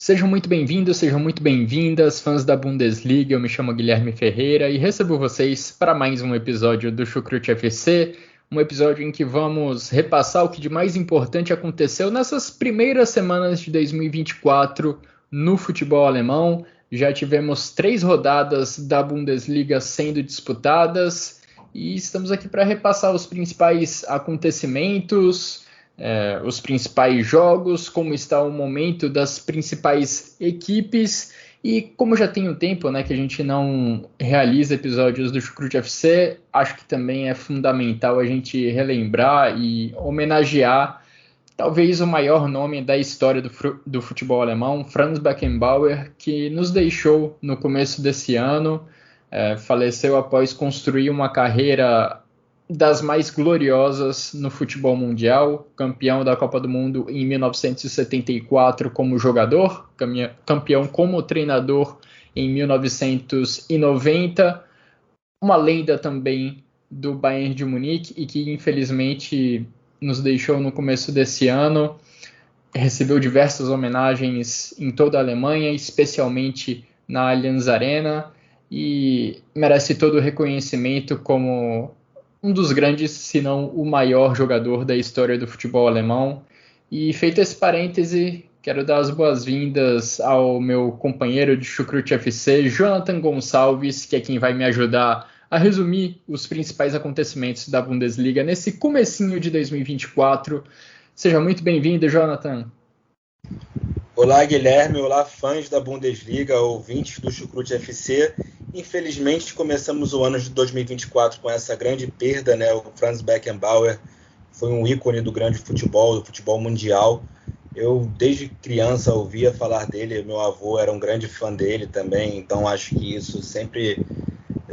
Sejam muito bem-vindos, sejam muito bem-vindas, fãs da Bundesliga. Eu me chamo Guilherme Ferreira e recebo vocês para mais um episódio do Chucrute FC, um episódio em que vamos repassar o que de mais importante aconteceu nessas primeiras semanas de 2024 no futebol alemão. Já tivemos 3 rodadas da Bundesliga sendo disputadas e estamos aqui para repassar os principais acontecimentos, os principais jogos, como está o momento das principais equipes. E como já tem um tempo, que a gente não realiza episódios do Chucrute FC, acho que também é fundamental a gente relembrar e homenagear talvez o maior nome da história do futebol alemão, Franz Beckenbauer, que nos deixou no começo desse ano, faleceu após construir uma carreira das mais gloriosas no futebol mundial, campeão da Copa do Mundo em 1974 como jogador, campeão como treinador em 1990, uma lenda também do Bayern de Munique e que infelizmente nos deixou no começo desse ano. Recebeu diversas homenagens em toda a Alemanha, especialmente na Allianz Arena, e merece todo o reconhecimento como um dos grandes, se não o maior jogador da história do futebol alemão. E feito esse parêntese, quero dar as boas-vindas ao meu companheiro de Chucrute FC, Jonathan Gonçalves, que é quem vai me ajudar a resumir os principais acontecimentos da Bundesliga nesse comecinho de 2024. Seja muito bem-vindo, Jonathan. Olá, Guilherme. Olá, fãs da Bundesliga, ouvintes do Chucrute FC. Infelizmente, começamos o ano de 2024 com essa grande perda, O Franz Beckenbauer foi um ícone do grande futebol, do futebol mundial. Eu, desde criança, ouvia falar dele. Meu avô era um grande fã dele também, então acho que isso eu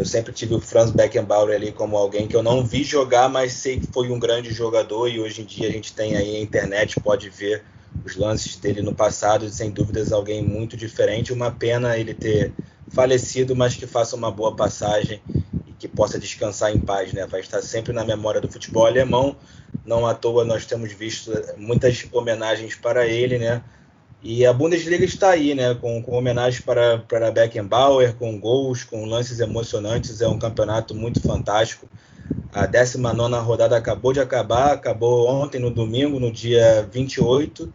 sempre tive o Franz Beckenbauer ali como alguém que eu não vi jogar, mas sei que foi um grande jogador, e hoje em dia a gente tem aí a internet, pode ver os lances dele no passado, e sem dúvidas alguém muito diferente. Uma pena ele ter falecido, mas que faça uma boa passagem e que possa descansar em paz, Vai estar sempre na memória do futebol alemão. Não à toa nós temos visto muitas homenagens para ele, E a Bundesliga está aí, com homenagens para Beckenbauer, com gols, com lances emocionantes. É um campeonato muito fantástico. A 19ª rodada acabou ontem, no domingo, no dia 28.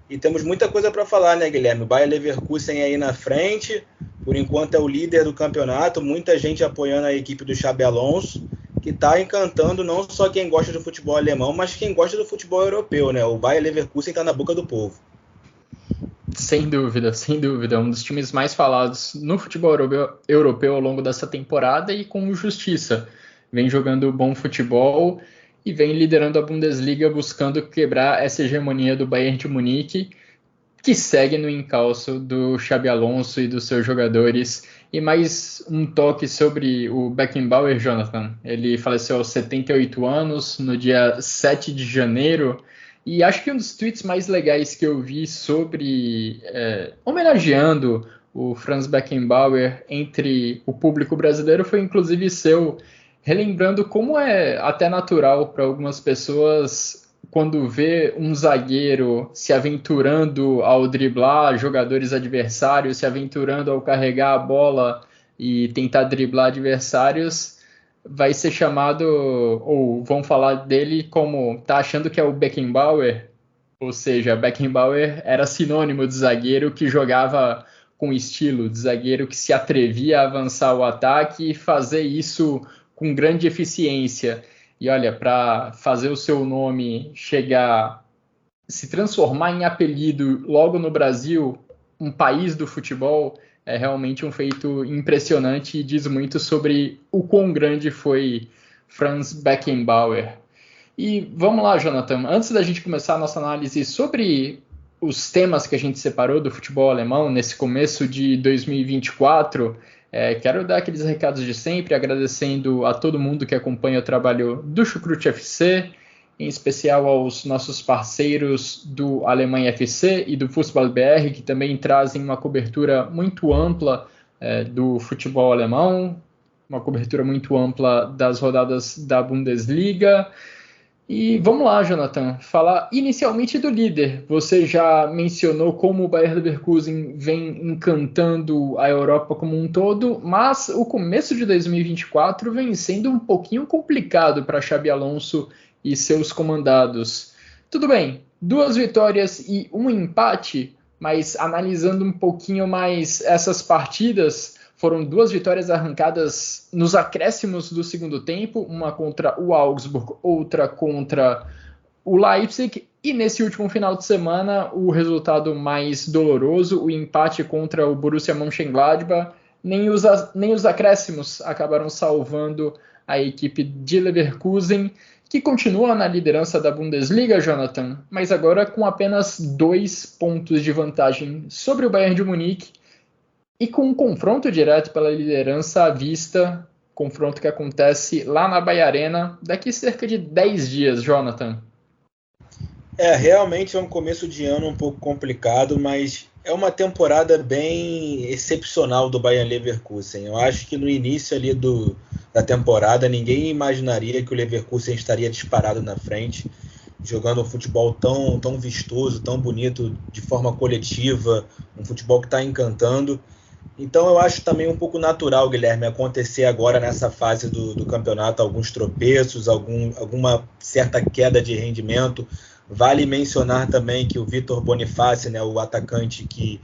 E temos muita coisa para falar, Guilherme? O Bayer Leverkusen aí na frente, por enquanto é o líder do campeonato, muita gente apoiando a equipe do Xabi Alonso, que está encantando não só quem gosta do futebol alemão, mas quem gosta do futebol europeu, O Bayer Leverkusen está na boca do povo. Sem dúvida, sem dúvida. Um dos times mais falados no futebol europeu ao longo dessa temporada e com justiça. Vem jogando bom futebol e vem liderando a Bundesliga, buscando quebrar essa hegemonia do Bayern de Munique, que segue no encalço do Xabi Alonso e dos seus jogadores. E mais um toque sobre o Beckenbauer, Jonathan. Ele faleceu aos 78 anos, no dia 7 de janeiro. E acho que um dos tweets mais legais que eu vi sobre homenageando o Franz Beckenbauer entre o público brasileiro foi inclusive seu, relembrando como é até natural para algumas pessoas quando vê um zagueiro se aventurando ao driblar jogadores adversários, se aventurando ao carregar a bola e tentar driblar adversários, vai ser chamado, ou vão falar dele como tá achando que é o Beckenbauer, ou seja, Beckenbauer era sinônimo de zagueiro que jogava com estilo, de zagueiro que se atrevia a avançar o ataque e fazer isso com grande eficiência. E olha, para fazer o seu nome se transformar em apelido logo no Brasil, um país do futebol, é realmente um feito impressionante e diz muito sobre o quão grande foi Franz Beckenbauer. E vamos lá, Jonathan, antes da gente começar a nossa análise sobre os temas que a gente separou do futebol alemão nesse começo de 2024, quero dar aqueles recados de sempre, agradecendo a todo mundo que acompanha o trabalho do Chucrute FC, em especial aos nossos parceiros do Alemanha FC e do Fußball BR, que também trazem uma cobertura muito ampla do futebol alemão, uma cobertura muito ampla das rodadas da Bundesliga. E vamos lá, Jonathan, falar inicialmente do líder. Você já mencionou como o Bayer Leverkusen vem encantando a Europa como um todo, mas o começo de 2024 vem sendo um pouquinho complicado para Xabi Alonso e seus comandados. Tudo bem, 2 vitórias e um empate, mas analisando um pouquinho mais essas partidas, foram 2 vitórias arrancadas nos acréscimos do segundo tempo, uma contra o Augsburg, outra contra o Leipzig, e nesse último final de semana o resultado mais doloroso, o empate contra o Borussia Mönchengladbach. Nem os acréscimos acabaram salvando a equipe de Leverkusen, que continua na liderança da Bundesliga, Jonathan, mas agora com apenas 2 pontos de vantagem sobre o Bayern de Munique, e com um confronto direto pela liderança à vista, confronto que acontece lá na Bahia Arena daqui cerca de 10 dias, Jonathan. Realmente é um começo de ano um pouco complicado, mas é uma temporada bem excepcional do Bayer Leverkusen. Eu acho que no início ali da temporada ninguém imaginaria que o Leverkusen estaria disparado na frente, jogando um futebol tão vistoso, tão bonito, de forma coletiva, um futebol que está encantando. Então eu acho também um pouco natural, Guilherme, acontecer agora nessa fase do campeonato alguns tropeços, alguma certa queda de rendimento. Vale mencionar também que o Vitor Boniface, né, o atacante que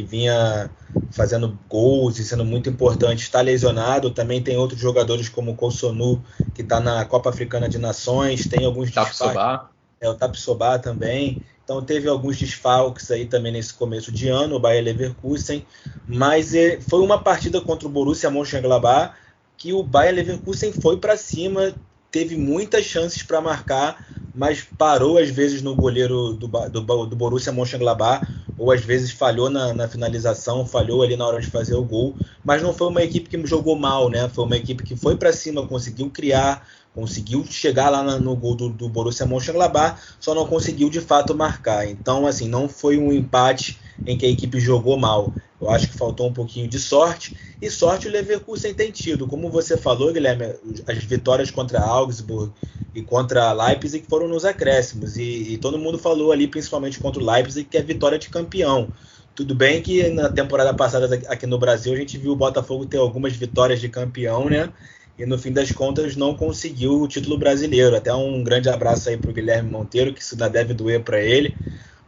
vinha fazendo gols e sendo muito importante, está lesionado. Também tem outros jogadores como o Kossonu, que está na Copa Africana de Nações, tem alguns Tapsoba. o Tapsoba também. Então teve alguns desfalques aí também nesse começo de ano, o Bayer Leverkusen, mas foi uma partida contra o Borussia Mönchengladbach que o Bayer Leverkusen foi para cima, teve muitas chances para marcar, mas parou às vezes no goleiro do Borussia Mönchengladbach, ou às vezes falhou na finalização, falhou ali na hora de fazer o gol, mas não foi uma equipe que jogou mal, né? Foi uma equipe que foi para cima, conseguiu criar, conseguiu chegar lá no gol do Borussia Mönchengladbach, só não conseguiu de fato marcar. Então, assim, não foi um empate em que a equipe jogou mal. Eu acho que faltou um pouquinho de sorte, e sorte o Leverkusen tem tido. Como você falou, Guilherme, as vitórias contra Augsburg e contra Leipzig foram nos acréscimos, e todo mundo falou ali, principalmente contra o Leipzig, que é vitória de campeão. Tudo bem que na temporada passada aqui no Brasil a gente viu o Botafogo ter algumas vitórias de campeão, né? E no fim das contas não conseguiu o título brasileiro. Até um grande abraço aí para o Guilherme Monteiro, que isso ainda deve doer para ele,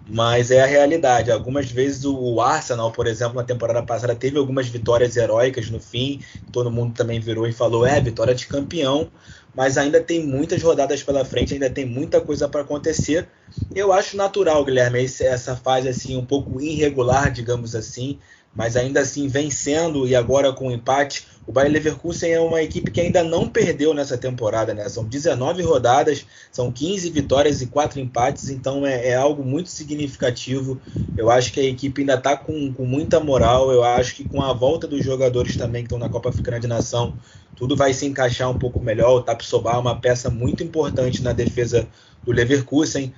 mas é a realidade. Algumas vezes o Arsenal, por exemplo, na temporada passada teve algumas vitórias heróicas no fim, todo mundo também virou e falou, vitória de campeão, mas ainda tem muitas rodadas pela frente, ainda tem muita coisa para acontecer. Eu acho natural, Guilherme, essa fase assim um pouco irregular, digamos assim, mas ainda assim vencendo, e agora com o empate. O Bayer Leverkusen é uma equipe que ainda não perdeu nessa temporada, né? São 19 rodadas, são 15 vitórias e 4 empates, então é algo muito significativo. Eu acho que a equipe ainda está com muita moral. Eu acho que com a volta dos jogadores também que estão na Copa Africana de Nação, tudo vai se encaixar um pouco melhor. O Tapsoba é uma peça muito importante na defesa do Leverkusen.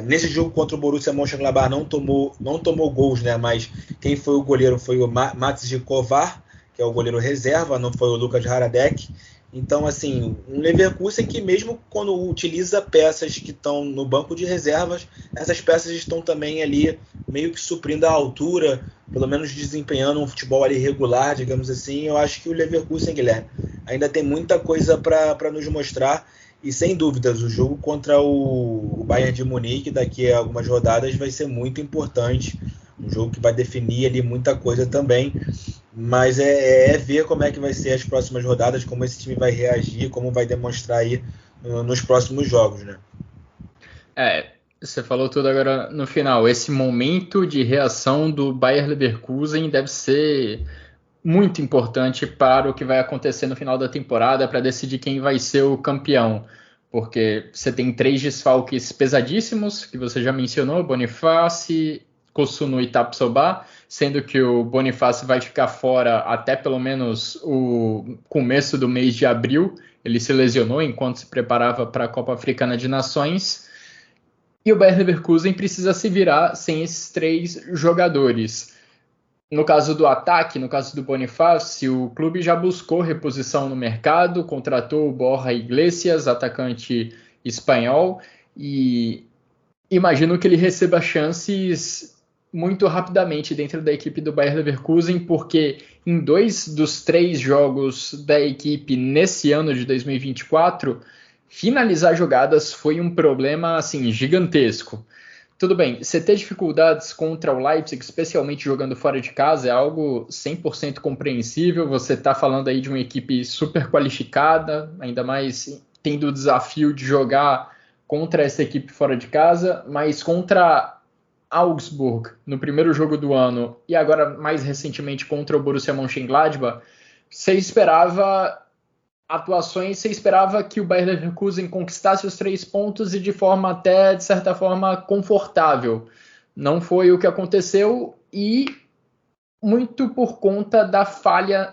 Nesse jogo contra o Borussia Mönchengladbach não tomou gols, né? Mas quem foi o goleiro foi o Mats Kovar, que é o goleiro reserva, não foi o Lucas Hradek. Então, assim, um Leverkusen que mesmo quando utiliza peças que estão no banco de reservas, essas peças estão também ali meio que suprindo a altura, pelo menos desempenhando um futebol ali regular, digamos assim. Eu acho que o Leverkusen, Guilherme, ainda tem muita coisa para nos mostrar, e sem dúvidas o jogo contra o Bayern de Munique daqui a algumas rodadas vai ser muito importante, um jogo que vai definir ali muita coisa também. Mas ver como é que vai ser as próximas rodadas, como esse time vai reagir, como vai demonstrar aí nos próximos jogos, né? Você falou tudo agora no final. Esse momento de reação do Bayer Leverkusen deve ser muito importante para o que vai acontecer no final da temporada, para decidir quem vai ser o campeão. Porque você tem 3 desfalques pesadíssimos, que você já mencionou, Boniface, Kossunu e Tapsoba, sendo que o Boniface vai ficar fora até pelo menos o começo do mês de abril. Ele se lesionou enquanto se preparava para a Copa Africana de Nações. E o Bayer Leverkusen precisa se virar sem esses 3 jogadores. No caso do ataque, no caso do Boniface, o clube já buscou reposição no mercado, contratou o Borja Iglesias, atacante espanhol, e imagino que ele receba chances muito rapidamente dentro da equipe do Bayer Leverkusen, porque em 2 dos 3 jogos da equipe nesse ano de 2024, finalizar jogadas foi um problema assim, gigantesco. Tudo bem, você ter dificuldades contra o Leipzig, especialmente jogando fora de casa, é algo 100% compreensível. Você está falando aí de uma equipe super qualificada, ainda mais tendo o desafio de jogar contra essa equipe fora de casa, mas contra Augsburg no primeiro jogo do ano e agora mais recentemente contra o Borussia Mönchengladbach, você esperava atuações, você esperava que o Bayer Leverkusen conquistasse os 3 pontos e de forma até, de certa forma, confortável. Não foi o que aconteceu e muito por conta da falhas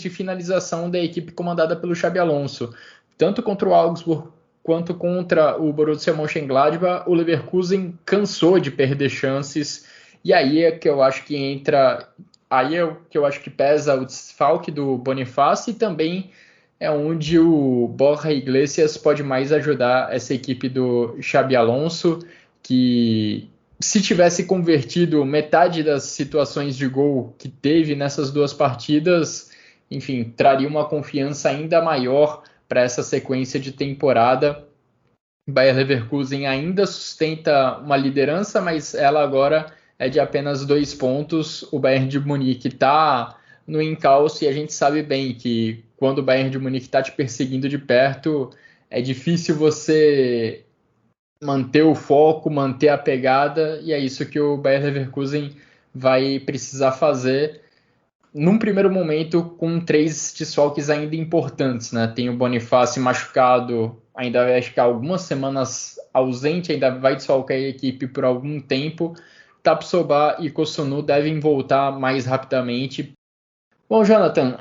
de finalização da equipe comandada pelo Xabi Alonso. Tanto contra o Augsburg quanto contra o Borussia Mönchengladbach, o Leverkusen cansou de perder chances, e aí é que eu acho que entra, aí é que eu acho que pesa o desfalque do Boniface, e também é onde o Borja Iglesias pode mais ajudar essa equipe do Xabi Alonso, que se tivesse convertido metade das situações de gol que teve nessas 2 partidas, enfim, traria uma confiança ainda maior para essa sequência de temporada. O Bayer Leverkusen ainda sustenta uma liderança, mas ela agora é de apenas 2 pontos. O Bayern de Munique está no encalço e a gente sabe bem que quando o Bayern de Munique está te perseguindo de perto, é difícil você manter o foco, manter a pegada, e é isso que o Bayer Leverkusen vai precisar fazer num primeiro momento com 3 desfalques ainda importantes, né? Tem o Boniface machucado, ainda vai ficar algumas semanas ausente, ainda vai desfalcar a equipe por algum tempo. Tapsoba e Kosunu devem voltar mais rapidamente. Bom, Jonathan,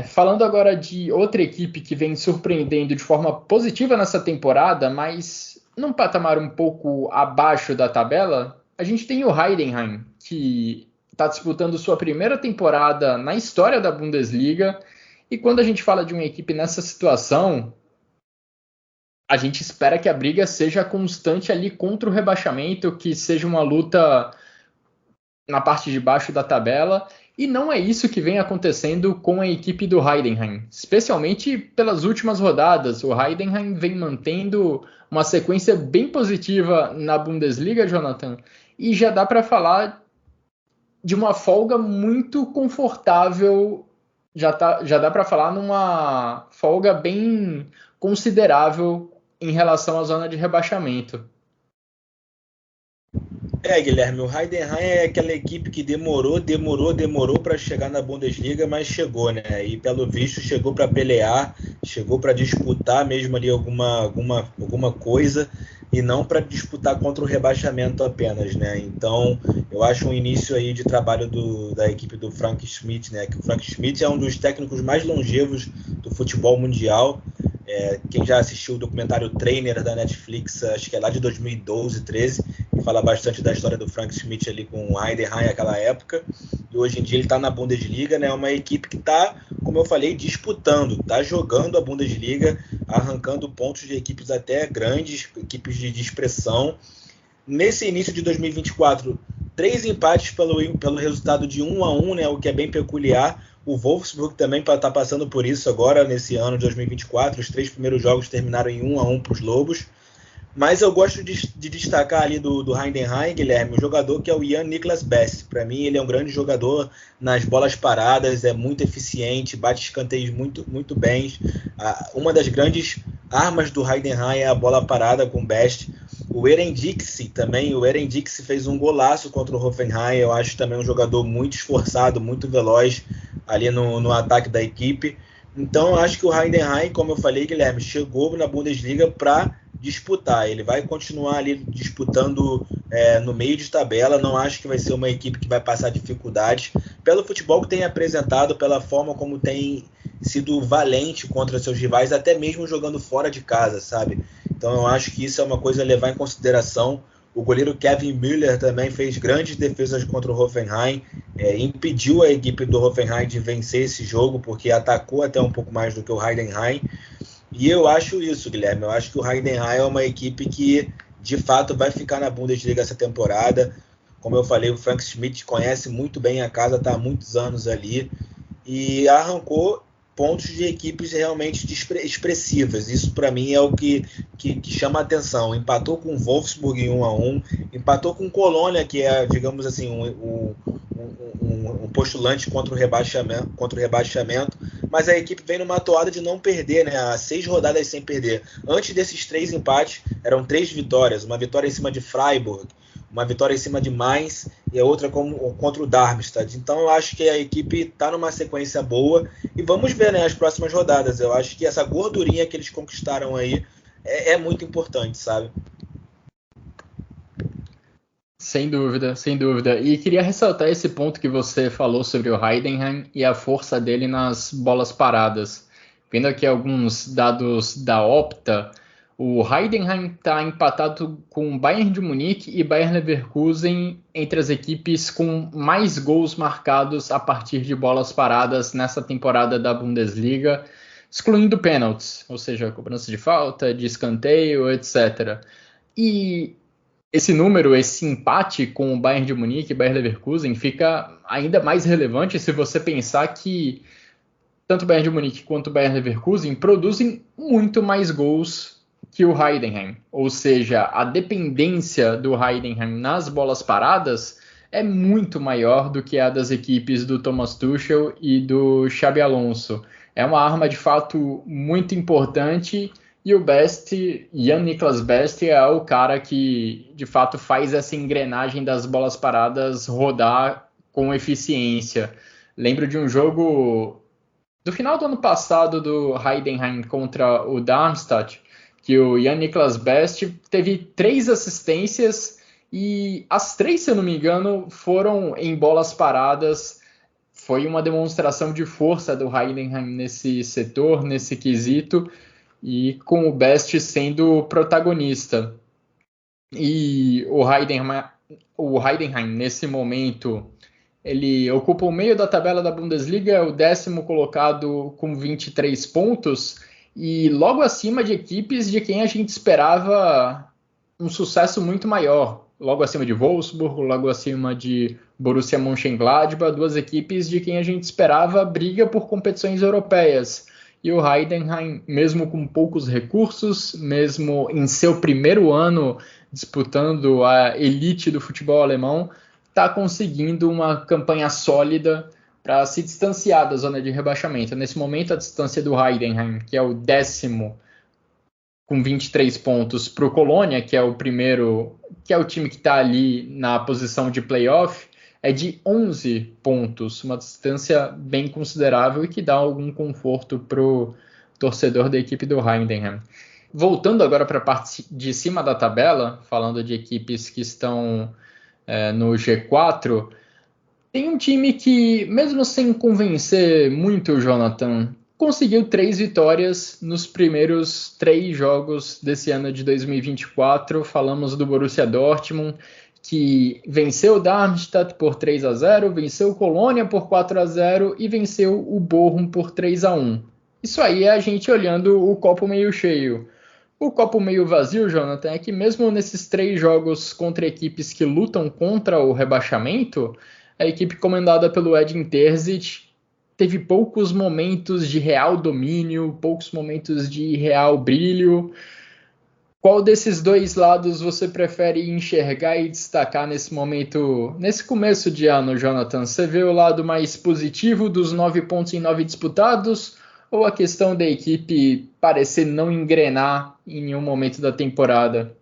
falando agora de outra equipe que vem surpreendendo de forma positiva nessa temporada, mas num patamar um pouco abaixo da tabela, a gente tem o Heidenheim, que está disputando sua primeira temporada na história da Bundesliga, e quando a gente fala de uma equipe nessa situação, a gente espera que a briga seja constante ali contra o rebaixamento, que seja uma luta na parte de baixo da tabela, e não é isso que vem acontecendo com a equipe do Heidenheim, especialmente pelas últimas rodadas. O Heidenheim vem mantendo uma sequência bem positiva na Bundesliga, Jonathan, e já dá para falar de uma folga muito confortável, já dá para falar numa folga bem considerável em relação à zona de rebaixamento. Guilherme, o Heidenheim é aquela equipe que demorou para chegar na Bundesliga, mas chegou, né? E pelo visto chegou para pelear, chegou para disputar mesmo ali alguma coisa e não para disputar contra o rebaixamento apenas, né? Então, eu acho um início aí de trabalho da equipe do Frank Schmidt, né? Que o Frank Schmidt é um dos técnicos mais longevos do futebol mundial. Quem já assistiu o documentário Trainer da Netflix, acho que é lá de 2012, 13, que fala bastante da história do Frank Schmidt ali com o Heidenheim naquela época, e hoje em dia ele está na Bundesliga, né? Uma equipe que está, como eu falei, disputando, está jogando a Bundesliga, arrancando pontos de equipes até grandes, equipes de expressão. Nesse início de 2024, 3 empates pelo resultado de 1-1, né? O que é bem peculiar. O Wolfsburg também está passando por isso agora, nesse ano de 2024. Os 3 primeiros jogos terminaram em 1-1 para os Lobos. Mas eu gosto de destacar ali do Heidenheim, Guilherme, o jogador que é o Jan Niklas Best. Para mim, ele é um grande jogador nas bolas paradas, é muito eficiente, bate escanteios muito, muito bem. Uma das grandes armas do Heidenheim é a bola parada com Best. O Erendixi também, o Erendixi fez um golaço contra o Hoffenheim, eu acho também um jogador muito esforçado, muito veloz ali no ataque da equipe. Então, eu acho que o Heidenheim, como eu falei, Guilherme, chegou na Bundesliga para disputar. Ele vai continuar ali disputando no meio de tabela. Não acho que vai ser uma equipe que vai passar dificuldades. Pelo futebol que tem apresentado, pela forma como tem sido valente contra seus rivais, até mesmo jogando fora de casa, sabe? Então, eu acho que isso é uma coisa a levar em consideração. O goleiro Kevin Müller também fez grandes defesas contra o Hoffenheim, impediu a equipe do Hoffenheim de vencer esse jogo, porque atacou até um pouco mais do que o Heidenheim. E eu acho isso, Guilherme. Eu acho que o Heidenheim é uma equipe que, de fato, vai ficar na Bundesliga essa temporada. Como eu falei, o Frank Schmidt conhece muito bem a casa, está há muitos anos ali e arrancou pontos de equipes realmente expressivas. Isso, para mim, é o que chama a atenção. Empatou com o Wolfsburg em 1-1, empatou com o Colônia, que é, digamos assim, um postulante contra o rebaixamento, mas a equipe vem numa toada de não perder, né? Há 6 rodadas sem perder. Antes desses 3 empates, eram 3 vitórias. Uma vitória em cima de Freiburg, uma vitória em cima de Mainz e a outra contra o Darmstadt. Então eu acho que a equipe está numa sequência boa e vamos ver, né, as próximas rodadas. Eu acho que essa gordurinha que eles conquistaram aí é muito importante, sabe? Sem dúvida, sem dúvida. E queria ressaltar esse ponto que você falou sobre o Heidenheim e a força dele nas bolas paradas. Vendo aqui alguns dados da Opta, o Heidenheim está empatado com Bayern de Munique e Bayer Leverkusen entre as equipes com mais gols marcados a partir de bolas paradas nessa temporada da Bundesliga, excluindo pênaltis, ou seja, cobrança de falta, de escanteio, etc. E esse número, esse empate com o Bayern de Munique e Bayer Leverkusen fica ainda mais relevante se você pensar que tanto o Bayern de Munique quanto o Bayer Leverkusen produzem muito mais gols que o Heidenheim. Ou seja, a dependência do Heidenheim nas bolas paradas é muito maior do que a das equipes do Thomas Tuchel e do Xabi Alonso. É uma arma de fato muito importante e o Best, Jan-Niklas Best, é o cara que de fato faz essa engrenagem das bolas paradas rodar com eficiência. Lembro de um jogo do final do ano passado do Heidenheim contra o Darmstadt, que o Jan-Niklas Best teve 3 assistências e as 3, se eu não me engano, foram em bolas paradas. Foi uma demonstração de força do Heidenheim nesse setor, nesse quesito, e com o Best sendo protagonista. E o Heidenheim nesse momento, ele ocupa o meio da tabela da Bundesliga, é o 10º colocado com 23 pontos, e logo acima de equipes de quem a gente esperava um sucesso muito maior. Logo acima de Wolfsburg, logo acima de Borussia Mönchengladbach, 2 equipes de quem a gente esperava briga por competições europeias. E o Heidenheim, mesmo com poucos recursos, mesmo em seu primeiro ano disputando a elite do futebol alemão, está conseguindo uma campanha sólida para se distanciar da zona de rebaixamento. Nesse momento, a distância do Heidenheim, que é o 10º com 23 pontos, para o Colônia, que é o primeiro, que é o time que está ali na posição de playoff, é de 11 pontos, uma distância bem considerável e que dá algum conforto para o torcedor da equipe do Heidenheim. Voltando agora para a parte de cima da tabela, falando de equipes que estão no G4, tem um time que, mesmo sem convencer muito o Jonathan, conseguiu 3 vitórias nos primeiros 3 jogos desse ano de 2024. Falamos do Borussia Dortmund, que venceu o Darmstadt por 3-0, venceu o Colônia por 4-0 e venceu o Bochum por 3-1. Isso aí é a gente olhando o copo meio cheio. O copo meio vazio, Jonathan, é que mesmo nesses 3 jogos contra equipes que lutam contra o rebaixamento, a equipe comandada pelo Edin Terzic teve poucos momentos de real domínio, poucos momentos de real brilho. Qual desses 2 lados você prefere enxergar e destacar nesse momento, nesse começo de ano, Jonathan? Você vê o lado mais positivo dos 9 pontos em 9 disputados ou a questão da equipe parecer não engrenar em nenhum momento da temporada?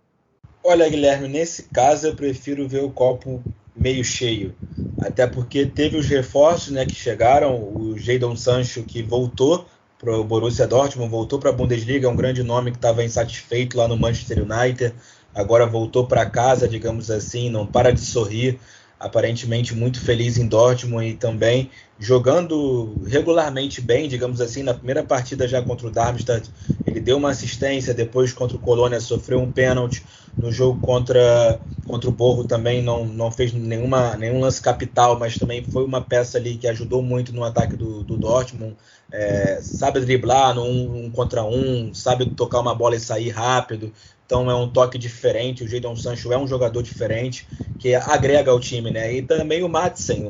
Olha, Guilherme, nesse caso eu prefiro ver o copo meio cheio, até porque teve os reforços, né, que chegaram, o Jadon Sancho, que voltou para o Borussia Dortmund, voltou para a Bundesliga, é um grande nome que estava insatisfeito lá no Manchester United, agora voltou para casa, digamos assim, não para de sorrir, aparentemente muito feliz em Dortmund e também jogando regularmente bem, digamos assim. Na primeira partida já contra o Darmstadt ele deu uma assistência, depois contra o Colônia sofreu um pênalti, No jogo contra o Borro também não fez nenhum lance capital, mas também foi uma peça ali que ajudou muito no ataque do Dortmund. Sabe driblar no 1 contra 1, sabe tocar uma bola e sair rápido. Então é um toque diferente. O Jadon Sancho é um jogador diferente que agrega ao time, né? E também o Madsen,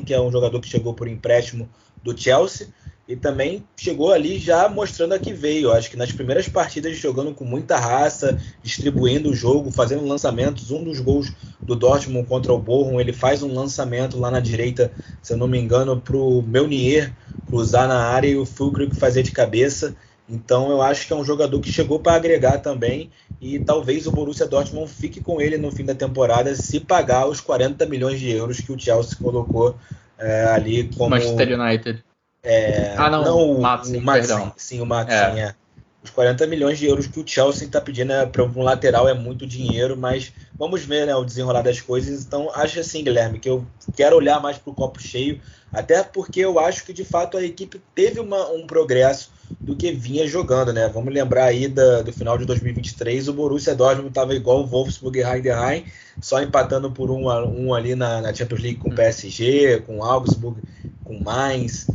que é um jogador que chegou por empréstimo do Chelsea e também chegou ali já mostrando a que veio. Acho que nas primeiras partidas jogando com muita raça, distribuindo o jogo, fazendo lançamentos. Um dos gols do Dortmund contra o Bochum, ele faz um lançamento lá na direita, se eu não me engano, para o Meunier cruzar na área e o Füllkrug fazer de cabeça. Então eu acho que é um jogador que chegou para agregar também e talvez o Borussia Dortmund fique com ele no fim da temporada se pagar os 40 milhões de euros que o Chelsea colocou ali como... Manchester United. Não, Madsen, o Madsen, perdão. sim, o Madsen, Os 40 milhões de euros que o Chelsea está pedindo para um lateral é muito dinheiro, mas vamos ver, né, o desenrolar das coisas. Então, acho assim, Guilherme, que eu quero olhar mais para o copo cheio, até porque eu acho que, de fato, a equipe teve um progresso do que vinha jogando, né? Vamos lembrar aí do final de 2023, o Borussia Dortmund estava igual o Wolfsburg e Heidenheim, só empatando por 1-1 ali na Champions League com o PSG, com o Augsburg, com o Mainz.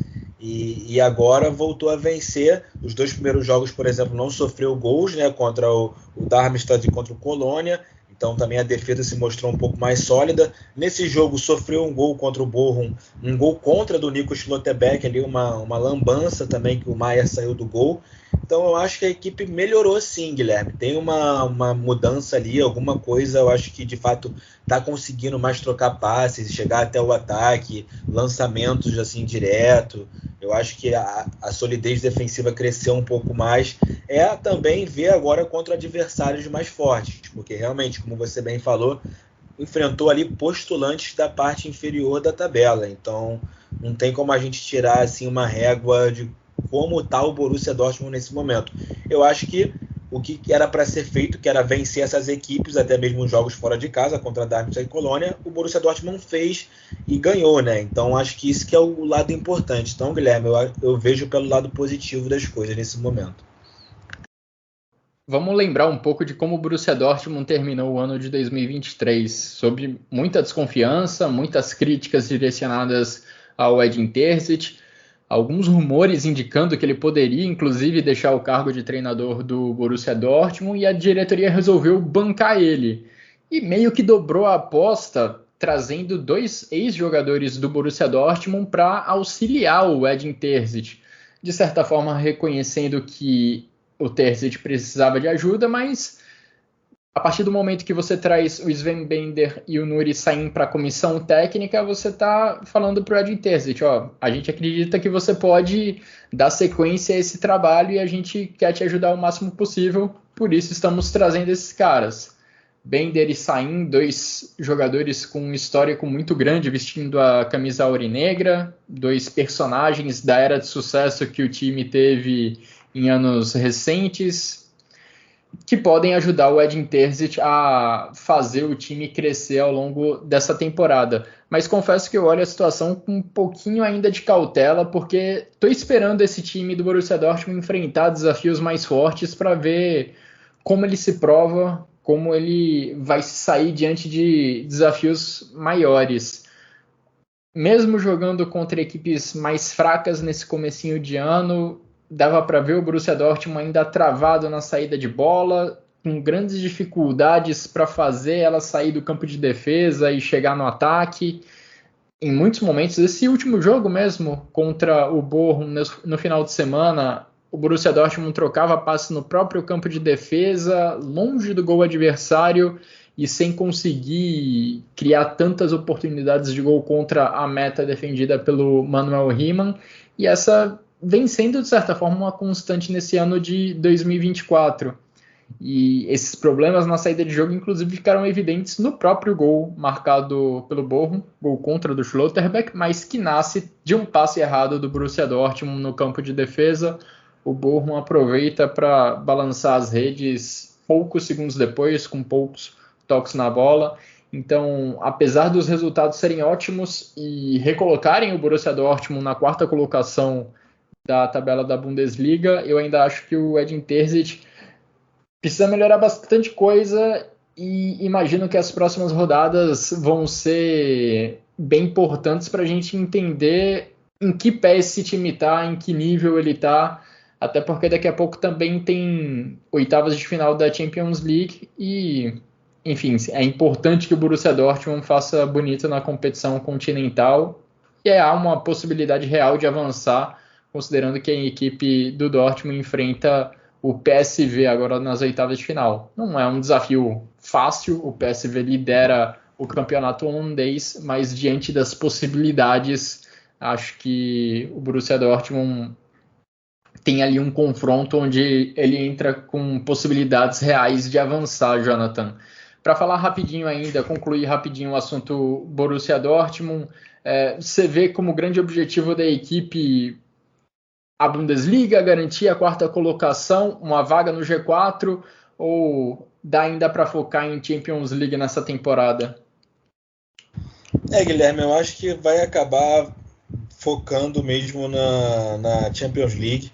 E agora voltou a vencer. Os 2 primeiros jogos, por exemplo, não sofreu gols, né, contra o Darmstadt e contra o Colônia. Então também a defesa se mostrou um pouco mais sólida. Nesse jogo sofreu um gol contra o Bochum, um gol contra do Nico Schlotterbeck, ali uma lambança também, que o Maier saiu do gol. Então eu acho que a equipe melhorou sim, Guilherme. Tem uma mudança ali, alguma coisa, eu acho que de fato está conseguindo mais trocar passes, chegar até o ataque, lançamentos assim direto. Eu acho que a solidez defensiva cresceu um pouco mais. Também ver agora contra adversários mais fortes, porque realmente, como você bem falou, enfrentou ali postulantes da parte inferior da tabela. Então não tem como a gente tirar assim uma régua de como está o Borussia Dortmund nesse momento. Eu acho que o que era para ser feito, que era vencer essas equipes, até mesmo os jogos fora de casa, contra a Darmstadt e Colônia, o Borussia Dortmund fez e ganhou, né? Então acho que isso que é o lado importante. Então, Guilherme, eu vejo pelo lado positivo das coisas nesse momento. Vamos lembrar um pouco de como o Borussia Dortmund terminou o ano de 2023, sob muita desconfiança, muitas críticas direcionadas ao Edin Terzic, alguns rumores indicando que ele poderia, inclusive, deixar o cargo de treinador do Borussia Dortmund, e a diretoria resolveu bancar ele. E meio que dobrou a aposta, trazendo 2 ex-jogadores do Borussia Dortmund para auxiliar o Edin Terzic, de certa forma reconhecendo que o Terzic precisava de ajuda, mas a partir do momento que você traz o Sven Bender e o Nuri Sahin para a comissão técnica, você está falando para o Edin Terzic, a gente acredita que você pode dar sequência a esse trabalho e a gente quer te ajudar o máximo possível, por isso estamos trazendo esses caras. Bender e Sahin, 2 jogadores com um histórico muito grande, vestindo a camisa aurinegra, 2 personagens da era de sucesso que o time teve em anos recentes, que podem ajudar o Edin Terzic a fazer o time crescer ao longo dessa temporada. Mas confesso que eu olho a situação com um pouquinho ainda de cautela, porque estou esperando esse time do Borussia Dortmund enfrentar desafios mais fortes para ver como ele se prova, como ele vai sair diante de desafios maiores. Mesmo jogando contra equipes mais fracas nesse comecinho de ano, dava para ver o Borussia Dortmund ainda travado na saída de bola, com grandes dificuldades para fazer ela sair do campo de defesa e chegar no ataque. Em muitos momentos, esse último jogo mesmo, contra o Bochum no final de semana, o Borussia Dortmund trocava passe no próprio campo de defesa, longe do gol adversário, e sem conseguir criar tantas oportunidades de gol contra a meta defendida pelo Manuel Riemann. E essa vem sendo, de certa forma, uma constante nesse ano de 2024. E esses problemas na saída de jogo, inclusive, ficaram evidentes no próprio gol marcado pelo Bochum, gol contra do Schlotterbeck, mas que nasce de um passe errado do Borussia Dortmund no campo de defesa. O Bochum aproveita para balançar as redes poucos segundos depois, com poucos toques na bola. Então, apesar dos resultados serem ótimos e recolocarem o Borussia Dortmund na 4ª colocação da tabela da Bundesliga, eu ainda acho que o Edin Terzic precisa melhorar bastante coisa e imagino que as próximas rodadas vão ser bem importantes para a gente entender em que pé esse time está, em que nível ele está, até porque daqui a pouco também tem oitavas de final da Champions League e, enfim, é importante que o Borussia Dortmund faça bonito na competição continental e há uma possibilidade real de avançar, considerando que a equipe do Dortmund enfrenta o PSV agora nas oitavas de final. Não é um desafio fácil, o PSV lidera o campeonato holandês, mas diante das possibilidades, acho que o Borussia Dortmund tem ali um confronto onde ele entra com possibilidades reais de avançar, Jonathan. Para falar rapidinho ainda, concluir rapidinho o assunto Borussia Dortmund, você vê como grande objetivo da equipe a Bundesliga, garantir a quarta colocação, uma vaga no G4, ou dá ainda para focar em Champions League nessa temporada? Guilherme, eu acho que vai acabar focando mesmo na Champions League,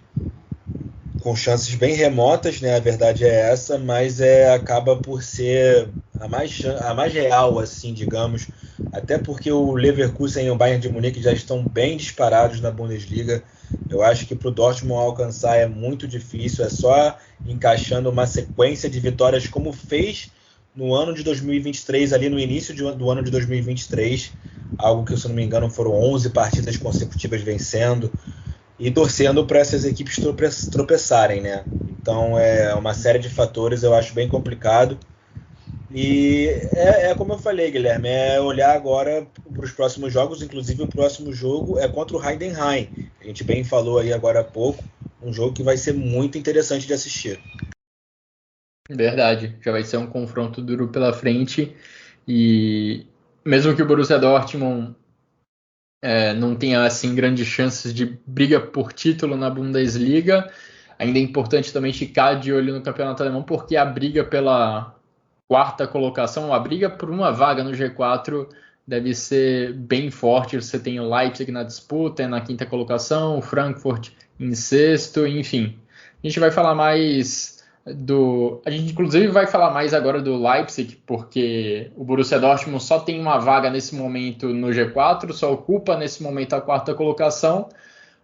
com chances bem remotas, né? A verdade é essa, mas acaba por ser a mais real, assim, digamos, até porque o Leverkusen e o Bayern de Munique já estão bem disparados na Bundesliga. Eu acho que para o Dortmund alcançar é muito difícil, é só encaixando uma sequência de vitórias como fez no ano de 2023, ali no início do ano de 2023, algo que, se eu não me engano, foram 11 partidas consecutivas vencendo e torcendo para essas equipes tropeçarem, né? Então é uma série de fatores, eu acho bem complicado. E como eu falei, Guilherme, é olhar agora para os próximos jogos, inclusive o próximo jogo é contra o Heidenheim. A gente bem falou aí agora há pouco, um jogo que vai ser muito interessante de assistir. Verdade, já vai ser um confronto duro pela frente e mesmo que o Borussia Dortmund não tenha assim grandes chances de briga por título na Bundesliga, ainda é importante também ficar de olho no campeonato alemão, porque a briga pela quarta colocação, a briga por uma vaga no G4 deve ser bem forte. Você tem o Leipzig na disputa, na quinta colocação, o Frankfurt em sexto, enfim. A gente vai falar mais a gente inclusive vai falar mais agora do Leipzig, porque o Borussia Dortmund só tem uma vaga nesse momento no G4, só ocupa nesse momento a quarta colocação,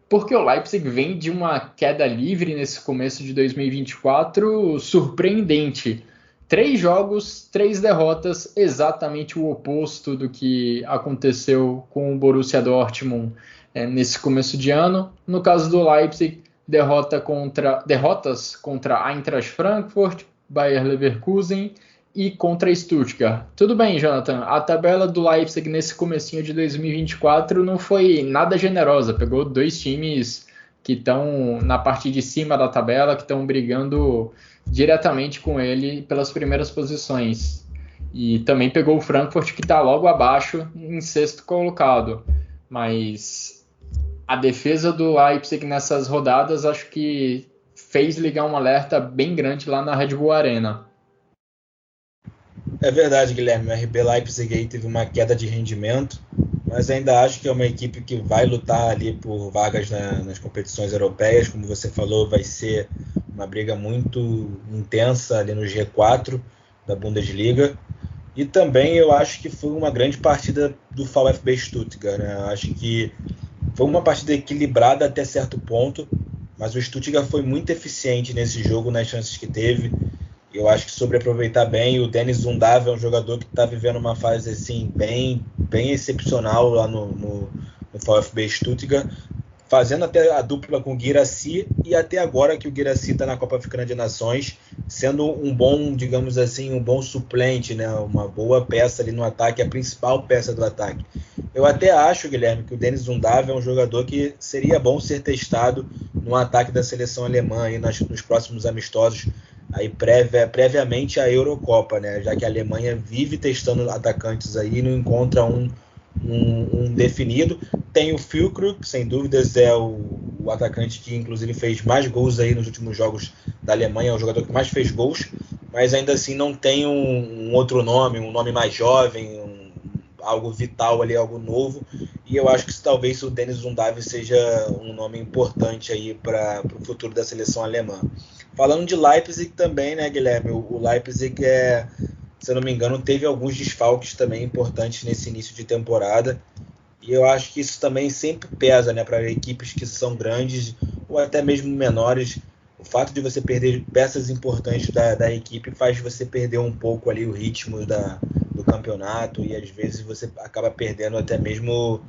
porque o Leipzig vem de uma queda livre nesse começo de 2024 surpreendente. 3 jogos, 3 derrotas, exatamente o oposto do que aconteceu com o Borussia Dortmund nesse começo de ano. No caso do Leipzig, derrotas contra Eintracht Frankfurt, Bayer Leverkusen e contra Stuttgart. Tudo bem, Jonathan, a tabela do Leipzig nesse comecinho de 2024 não foi nada generosa. Pegou 2 times que estão na parte de cima da tabela, que estão brigando diretamente com ele pelas primeiras posições. E também pegou o Frankfurt, que está logo abaixo, em sexto colocado. Mas a defesa do Leipzig nessas rodadas acho que fez ligar um alerta bem grande lá na Red Bull Arena. É verdade, Guilherme, o RB Leipzig aí teve uma queda de rendimento, mas ainda acho que é uma equipe que vai lutar ali por vagas nas competições europeias. Como você falou, vai ser uma briga muito intensa ali no G4 da Bundesliga. E também eu acho que foi uma grande partida do VfB Stuttgart, né? Eu acho que foi uma partida equilibrada até certo ponto, mas o Stuttgart foi muito eficiente nesse jogo, nas chances que teve. Eu acho que soube aproveitar bem. O Dennis Undav é um jogador que está vivendo uma fase assim, bem excepcional lá no VfB Stuttgart, fazendo até a dupla com o Guirassy, e até agora que o Guirassy está na Copa Africana de Nações, sendo um bom, digamos assim, um bom suplente, né? Uma boa peça ali no ataque, a principal peça do ataque. Eu até acho, Guilherme, que o Dennis Undav é um jogador que seria bom ser testado no ataque da seleção alemã aí nos próximos amistosos, aí previamente à Eurocopa, né? Já que a Alemanha vive testando atacantes aí e não encontra um definido. Tem o Füllkrug, que sem dúvidas é o atacante que inclusive fez mais gols aí nos últimos jogos da Alemanha, é o jogador que mais fez gols, mas ainda assim não tem um outro nome, um nome mais jovem, algo vital ali, algo novo, e eu acho que talvez o Dennis Undav seja um nome importante aí para o futuro da seleção alemã. Falando de Leipzig também, né, Guilherme, o Leipzig se eu não me engano, teve alguns desfalques também importantes nesse início de temporada. E eu acho que isso também sempre pesa, né, para equipes que são grandes ou até mesmo menores. O fato de você perder peças importantes da equipe faz você perder um pouco ali o ritmo do campeonato e às vezes você acaba perdendo até mesmo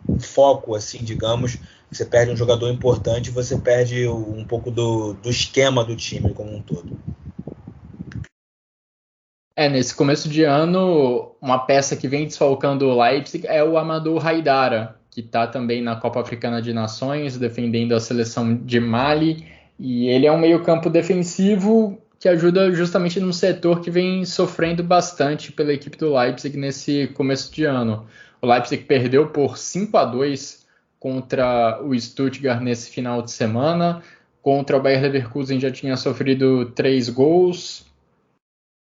o foco, assim, digamos. Você perde um jogador importante e você perde um pouco do esquema do time como um todo. Nesse começo de ano, uma peça que vem desfalcando o Leipzig é o Amadou Haidara, que está também na Copa Africana de Nações, defendendo a seleção de Mali. E ele é um meio-campo defensivo que ajuda justamente num setor que vem sofrendo bastante pela equipe do Leipzig nesse começo de ano. O Leipzig perdeu por 5-2 contra o Stuttgart nesse final de semana. Contra o Bayer Leverkusen já tinha sofrido 3 gols.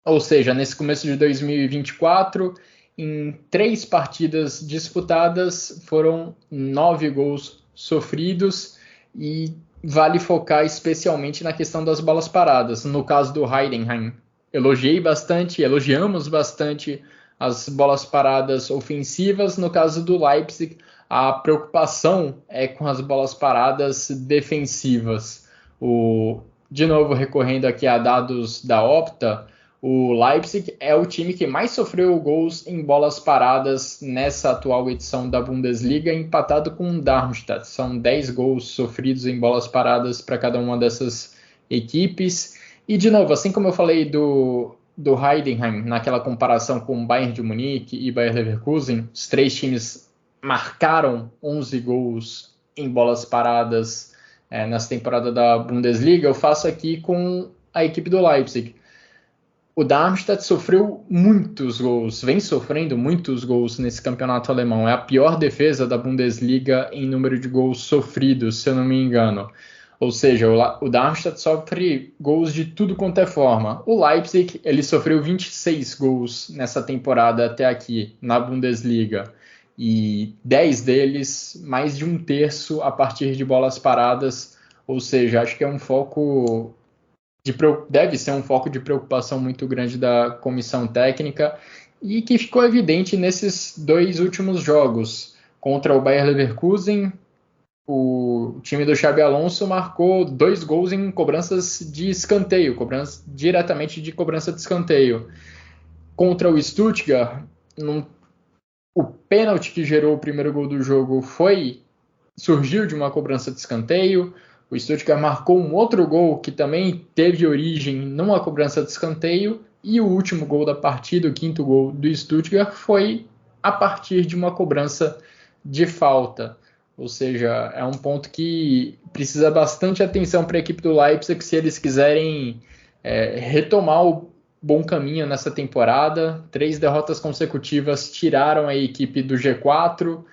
Ou seja, nesse começo de 2024, em 3 partidas disputadas, foram 9 gols sofridos e vale focar especialmente na questão das bolas paradas. No caso do Heidenheim, elogiamos bastante as bolas paradas ofensivas. No caso do Leipzig, a preocupação é com as bolas paradas defensivas. De novo, recorrendo aqui a dados da Opta, o Leipzig é o time que mais sofreu gols em bolas paradas nessa atual edição da Bundesliga, empatado com o Darmstadt. São 10 gols sofridos em bolas paradas para cada uma dessas equipes. E, de novo, assim como eu falei do Heidenheim, naquela comparação com o Bayern de Munique e Bayer Leverkusen, os 3 times marcaram 11 gols em bolas paradas nessa temporada da Bundesliga, eu faço aqui com a equipe do Leipzig. O Darmstadt sofreu muitos gols, vem sofrendo muitos gols nesse campeonato alemão. É a pior defesa da Bundesliga em número de gols sofridos, se eu não me engano. Ou seja, o Darmstadt sofre gols de tudo quanto é forma. O Leipzig, ele sofreu 26 gols nessa temporada até aqui, na Bundesliga. E 10 deles, mais de um terço a partir de bolas paradas. Ou seja, acho que é um foco... deve ser um foco de preocupação muito grande da comissão técnica e que ficou evidente nesses 2 últimos jogos. Contra o Bayer Leverkusen, o time do Xabi Alonso marcou 2 gols em cobranças de escanteio, diretamente de cobrança de escanteio. Contra o Stuttgart, o pênalti que gerou o primeiro gol do jogo surgiu de uma cobrança de escanteio. O Stuttgart marcou um outro gol que também teve origem numa cobrança de escanteio, e o último gol da partida, o 5º gol do Stuttgart, foi a partir de uma cobrança de falta. Ou seja, é um ponto que precisa bastante atenção para a equipe do Leipzig se eles quiserem retomar o bom caminho nessa temporada. 3 derrotas consecutivas tiraram a equipe do G4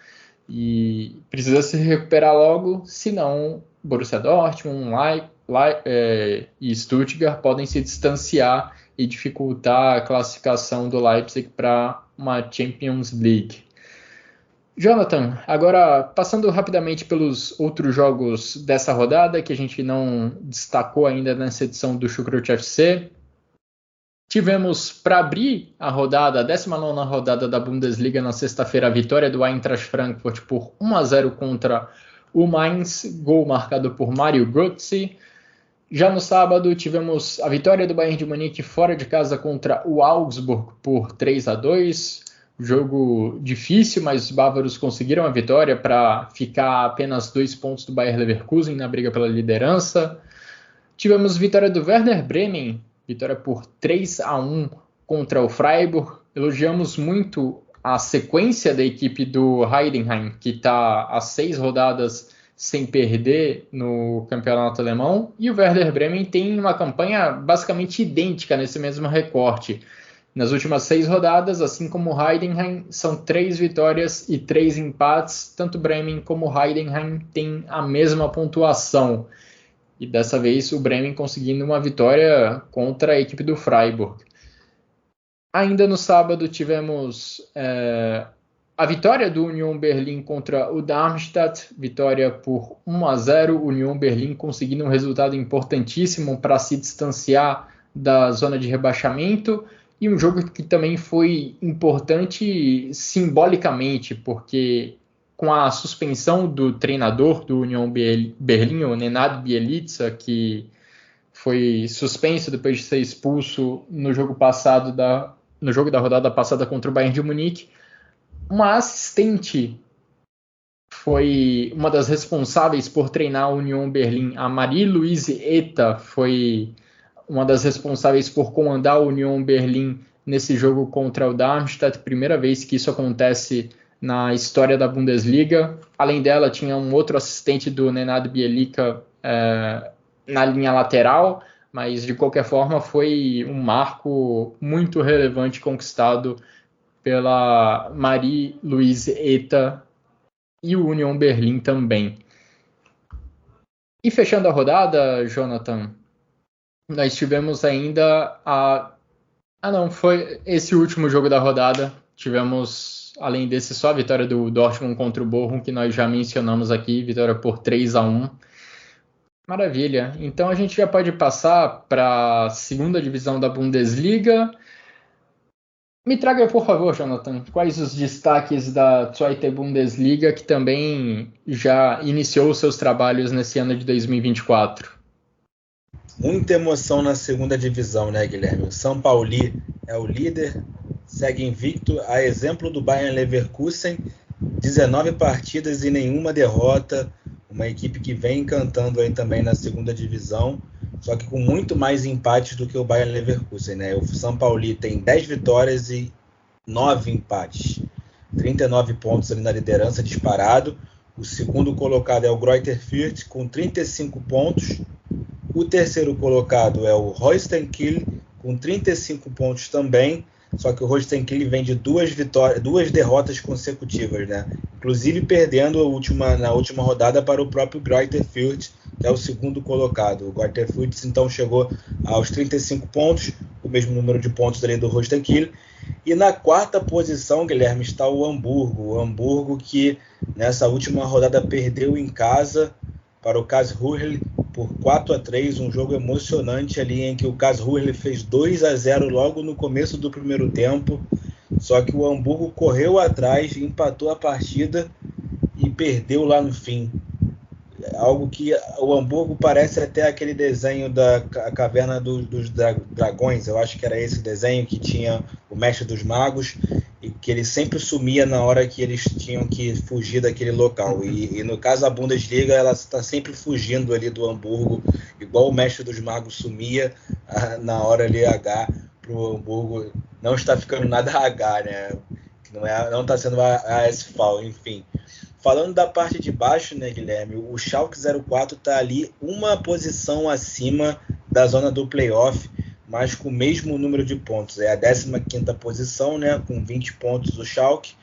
e precisa se recuperar logo, senão Borussia Dortmund e Stuttgart podem se distanciar e dificultar a classificação do Leipzig para uma Champions League. Jonathan, agora passando rapidamente pelos outros jogos dessa rodada que a gente não destacou ainda nessa edição do Chucrute FC. Tivemos, para abrir a 19ª rodada da Bundesliga na sexta-feira, a vitória do Eintracht Frankfurt por 1-0 contra o Mainz, gol marcado por Mario Götze. Já no sábado tivemos a vitória do Bayern de Munique fora de casa contra o Augsburg por 3-2. Jogo difícil, mas os bávaros conseguiram a vitória para ficar a apenas 2 pontos do Bayer Leverkusen na briga pela liderança. Tivemos vitória do Werder Bremen, vitória por 3-1 contra o Freiburg. Elogiamos muito a sequência da equipe do Heidenheim, que está há 6 rodadas sem perder no campeonato alemão. E o Werder Bremen tem uma campanha basicamente idêntica nesse mesmo recorte. Nas últimas 6 rodadas, assim como o Heidenheim, são 3 vitórias e 3 empates. Tanto Bremen como o Heidenheim têm a mesma pontuação. E dessa vez o Bremen conseguindo uma vitória contra a equipe do Freiburg. Ainda no sábado tivemos a vitória do Union Berlin contra o Darmstadt, vitória por 1-0, o Union Berlin conseguindo um resultado importantíssimo para se distanciar da zona de rebaixamento, E um jogo que também foi importante simbolicamente, porque com a suspensão do treinador do Union Berlim, o Nenad Bielica, que foi suspenso depois de ser expulso no jogo da rodada passada contra o Bayern de Munique, uma assistente foi uma das responsáveis por treinar a Union Berlim. A Marie-Louise Eta foi uma das responsáveis por comandar a Union Berlim nesse jogo contra o Darmstadt. Primeira vez que isso acontece na história da Bundesliga. Além dela, tinha um outro assistente do Nenad Bielica na linha lateral, mas de qualquer forma foi um marco muito relevante conquistado pela Marie-Louise Eta e o Union Berlim também. E fechando a rodada, Jonathan, nós tivemos ainda foi esse último jogo da rodada. Tivemos, além desse, só a vitória do Dortmund contra o Bochum, que nós já mencionamos aqui, vitória por 3-1. Maravilha. Então a gente já pode passar para a segunda divisão da Bundesliga. Me traga, por favor, Jonathan, quais os destaques da Zweite Bundesliga, que também já iniciou seus trabalhos nesse ano de 2024? Muita emoção na segunda divisão, né, Guilherme? O São Paulo é o líder, segue invicto, a exemplo do Bayern Leverkusen, 19 partidas e nenhuma derrota, uma equipe que vem encantando aí também na segunda divisão, só que com muito mais empates do que o Bayern Leverkusen, né? O São Paulo tem 10 vitórias e 9 empates, 39 pontos ali na liderança, disparado. O segundo colocado é o Greuther Fürth com 35 pontos. O terceiro colocado é o Holstein Kiel com 35 pontos também, só que o Holstein Kiel vem de duas derrotas consecutivas, né? Inclusive perdendo na última rodada para o próprio Greuther Fürth, que é o segundo colocado. O Greuther Fürth então chegou aos 35 pontos, o mesmo número de pontos ali do Holstein Kiel. E na quarta posição, Guilherme, está o Hamburgo. O Hamburgo que nessa última rodada perdeu em casa para o Karlsruhe por 4-3, um jogo emocionante ali em que o Karlsruhe fez 2-0 logo no começo do primeiro tempo, só que o Hamburgo correu atrás, empatou a partida e perdeu lá no fim. Algo que o Hamburgo parece até aquele desenho da Caverna dos Dragões, eu acho que era esse desenho que tinha o Mestre dos Magos, e que ele sempre sumia na hora que eles tinham que fugir daquele local. E no caso a Bundesliga, ela está sempre fugindo ali do Hamburgo, igual o Mestre dos Magos sumia na hora ali H, para o Hamburgo não está ficando nada H, né? Não está sendo ASFAL, enfim. Falando da parte de baixo, né, Guilherme, o Schalke 04 está ali uma posição acima da zona do playoff, mas com o mesmo número de pontos. É a 15ª posição, né, com 20 pontos o Schalke.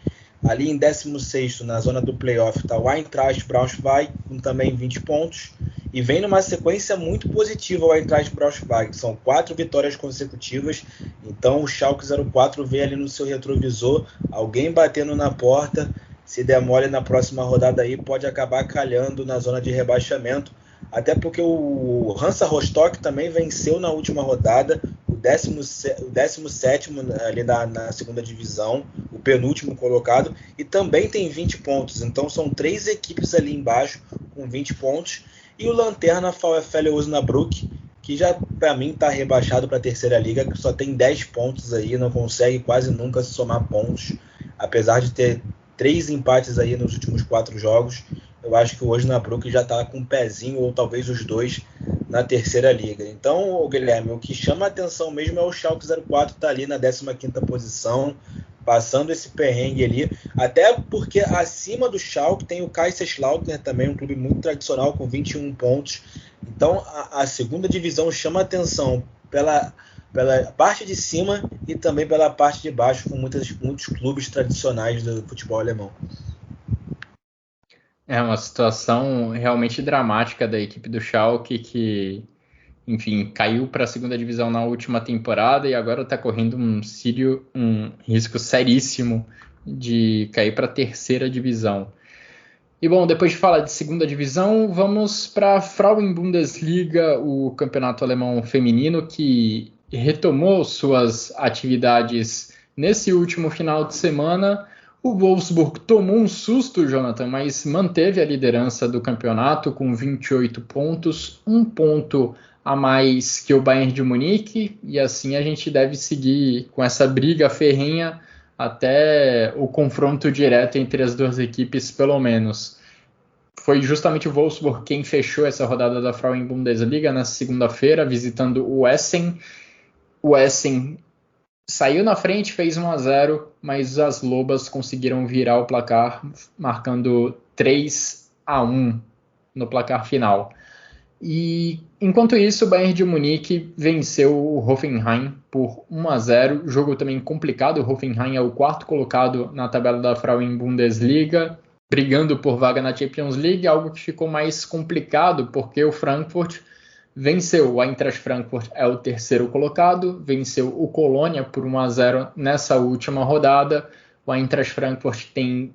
Ali em 16º, na zona do playoff, está o Eintracht Braunschweig, com também 20 pontos. E vem numa sequência muito positiva o Eintracht Braunschweig. São 4 vitórias consecutivas. Então o Schalke 04 vê ali no seu retrovisor alguém batendo na porta. Se der mole na próxima rodada aí, pode acabar calhando na zona de rebaixamento. Até porque o Hansa Rostock também venceu na última rodada, o 17º ali na segunda divisão, o penúltimo colocado, e também tem 20 pontos. Então são 3 equipes ali embaixo com 20 pontos. E o Lanterna VfL Osnabrück, que já para mim está rebaixado para a terceira liga, que só tem 10 pontos aí, não consegue quase nunca somar pontos, apesar de ter 3 empates aí nos últimos 4 jogos. Eu acho que o Osnabrück já está com um pezinho, ou talvez os 2, na terceira liga. Então, Guilherme, o que chama a atenção mesmo é o Schalke 04, está ali na 15ª posição, passando esse perrengue ali, até porque acima do Schalke tem o Kaiserslautern também, um clube muito tradicional com 21 pontos. Então, a segunda divisão chama a atenção pela parte de cima e também pela parte de baixo, com muitos clubes tradicionais do futebol alemão. É uma situação realmente dramática da equipe do Schalke, que, enfim, caiu para a segunda divisão na última temporada e agora está correndo um risco seríssimo de cair para a terceira divisão. E bom, depois de falar de segunda divisão, vamos para a Frauen Bundesliga, o campeonato alemão feminino, que retomou suas atividades nesse último final de semana. O Wolfsburg tomou um susto, Jonathan, mas manteve a liderança do campeonato com 28 pontos, um ponto a mais que o Bayern de Munique, e assim a gente deve seguir com essa briga ferrenha até o confronto direto entre as duas equipes, pelo menos. Foi justamente o Wolfsburg quem fechou essa rodada da Frauen-Bundesliga na segunda-feira, visitando o Essen. O Essen saiu na frente, fez 1-0, mas as Lobas conseguiram virar o placar, marcando 3-1 no placar final. E enquanto isso, o Bayern de Munique venceu o Hoffenheim por 1-0. Jogo também complicado. O Hoffenheim é o quarto colocado na tabela da Frauen-Bundesliga, brigando por vaga na Champions League, algo que ficou mais complicado porque o Frankfurt venceu. O Eintracht Frankfurt é o terceiro colocado, venceu o Colônia por 1-0 nessa última rodada. O Eintracht Frankfurt tem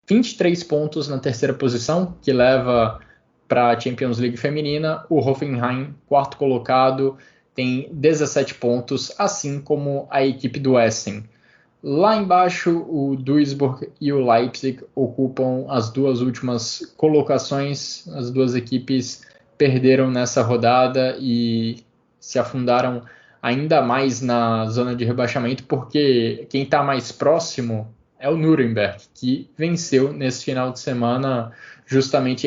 23 pontos na terceira posição, que leva para a Champions League feminina. O Hoffenheim, quarto colocado, tem 17 pontos, assim como a equipe do Essen. Lá embaixo, o Duisburg e o Leipzig ocupam as duas últimas colocações. As duas equipes perderam nessa rodada e se afundaram ainda mais na zona de rebaixamento, porque quem está mais próximo é o Nuremberg, que venceu nesse final de semana justamente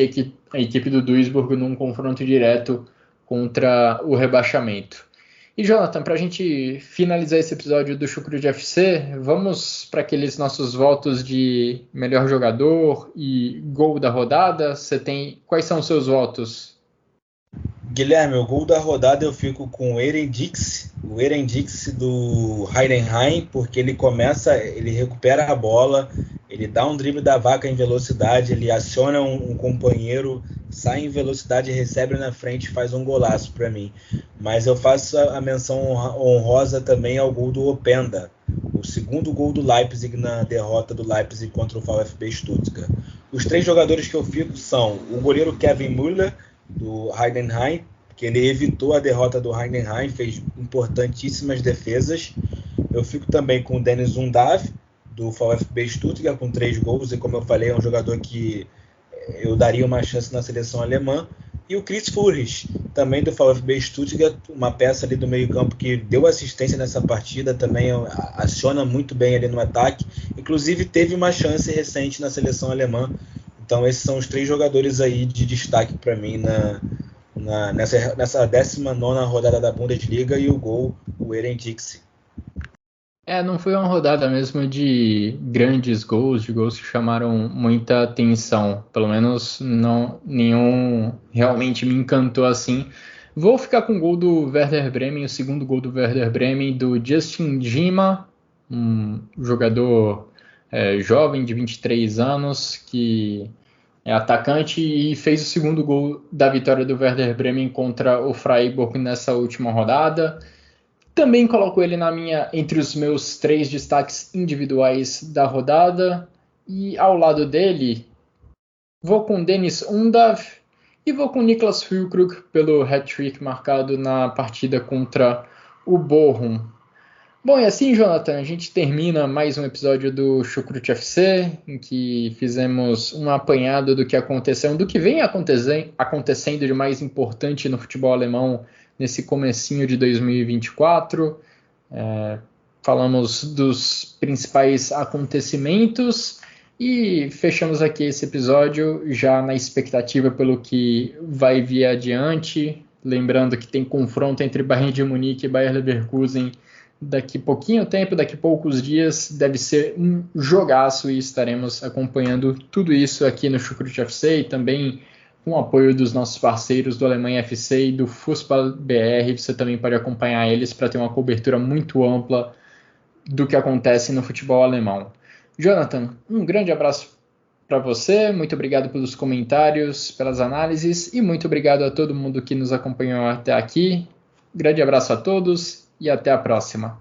a equipe do Duisburg num confronto direto contra o rebaixamento. E Jonathan, para a gente finalizar esse episódio do Chucrute FC, vamos para aqueles nossos votos de melhor jogador e gol da rodada. Quais são os seus votos? Guilherme, o gol da rodada eu fico com o Erendix do Heidenheim, porque ele recupera a bola, ele dá um drible da vaca em velocidade, ele aciona um companheiro, sai em velocidade, recebe na frente e faz um golaço para mim. Mas eu faço a menção honrosa também ao gol do Openda, o segundo gol do Leipzig na derrota do Leipzig contra o VfB Stuttgart. Os três jogadores que eu fico são o goleiro Kevin Müller, do Heidenheim, que ele evitou a derrota do Heidenheim, fez importantíssimas defesas. Eu fico também com o Dennis Undav, do VfB Stuttgart, com 3 gols, e como eu falei, é um jogador que eu daria uma chance na seleção alemã. E o Chris Führich, também do VfB Stuttgart, uma peça ali do meio campo que deu assistência nessa partida, também aciona muito bem ali no ataque, inclusive teve uma chance recente na seleção alemã. Então esses são os 3 jogadores aí de destaque para mim nessa 19ª rodada da Bundesliga, e o gol, o Erendix. Não foi uma rodada mesmo de grandes gols, de gols que chamaram muita atenção. Pelo menos nenhum realmente me encantou assim. Vou ficar com o gol do Werder Bremen, o segundo gol do Werder Bremen, do Justin Gima, um jogador jovem de 23 anos, que é atacante e fez o segundo gol da vitória do Werder Bremen contra o Freiburg nessa última rodada. Também coloco ele entre os meus 3 destaques individuais da rodada. E ao lado dele, vou com Dennis Undav e vou com Niklas Füllkrug pelo hat-trick marcado na partida contra o Bochum. Bom, e assim, Jonathan, a gente termina mais um episódio do Chucrute FC, em que fizemos um apanhado do que aconteceu, do que vem acontecendo de mais importante no futebol alemão nesse comecinho de 2024. Falamos dos principais acontecimentos e fechamos aqui esse episódio já na expectativa pelo que vai vir adiante. Lembrando que tem confronto entre Bayern de Munique e Bayer Leverkusen daqui pouquinho tempo, daqui poucos dias. Deve ser um jogaço e estaremos acompanhando tudo isso aqui no Chucrute FC e também com o apoio dos nossos parceiros do Alemanha FC e do Fußball BR. Você também pode acompanhar eles para ter uma cobertura muito ampla do que acontece no futebol alemão. Jonathan, um grande abraço para você, muito obrigado pelos comentários, pelas análises e muito obrigado a todo mundo que nos acompanhou até aqui. Grande abraço a todos e até a próxima.